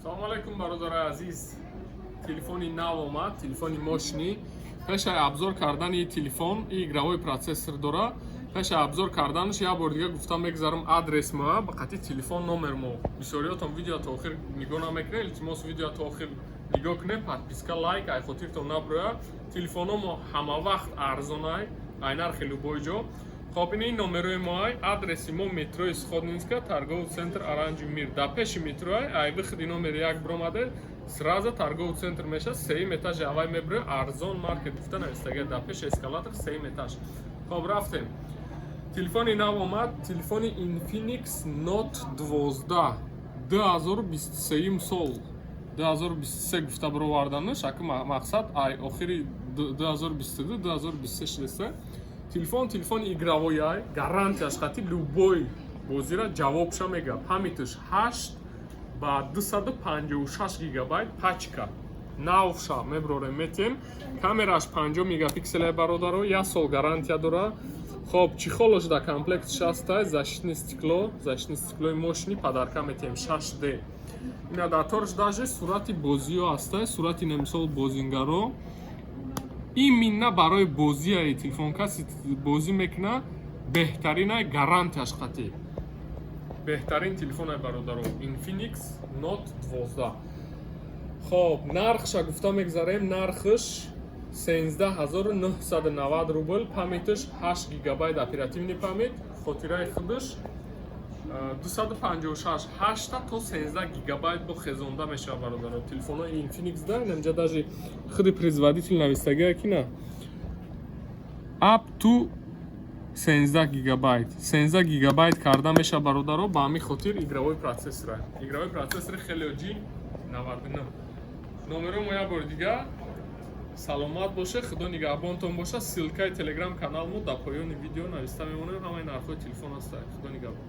Салом алейкум, бародари азиз. Телефони нав омад, телефони мошини. Пеши обзор кардани телефон игровой процессор дора. Пеши обзор карданаш я бор дига гуфтам мегзарам адрес мо, ба қати телефон номер мо. Бисёриётон видео то охир нигоҳ намекунед, илтимос видео то охир нигоҳ кунед, подписка, лайк, ай хотиртон наброяд. Телефоно мо ҳама вақт арзонай, ай нархи любой ҷо. Хоб ин номерои моай, адреси мо метрои Сходнинска, торговый центр Оранжевый мир. Да пеши метрои, ай выходи номер 1 бромаде, сразу торговый центр меша, 3 этаж авай мебро, арзон маркет гуфта навистага, да пеши эскалатор 3 этаж. Хоб рафтем. Телефони нав омад, телефони Infinix Note 12, 2023 сол. 2023 гуфта бироварданаш, аки мақсад ай охири 2022, 2023 листа. Телефони игровой ай, гарантияш хати любой бозира ҷавобша мегап. Ҳамиташ 8 ба 256 гигабайт пачка. Навша меброрем метем. Камераш 50 мегапикселе бародаро, 1 сол гарантия дора. Хоб, чехолаш да комплектш ҳастай, защитное стеклои мошини подарка метем 6D. Ина даторш даже сурати бозиё ҳастай, сурати намисол бозингаро. Именно барои бозии телефон каси бозӣ мекуна, беҳтаринай гарантияш хати. Беҳтарин телефонай бародаро, Infinix Note 12. Хоб, нархша гуфта мегзарем, нархш 13990 рубл, памятш 8 гигабайт оперативный память, хотираи худаш 256, 8 то 16 гигабайт бо хезонда мешава бародаро. Телефонои Infinix да, инҷа даже худи производитель навистагия ки на up to 16 гигабайт. 16 гигабайт карда мешава бародаро, ба ҳамин хотир игровой процессор. Игровой процессор хеле ҷи 99. Номеро мо я бор дига саломат боша, худо нигаҳбонтон боша. Силкаи телеграм канал мо дар поёни видео нависта мемонад, ҳамаи нархҳои телефон ҳастад. Худо нигаҳбон.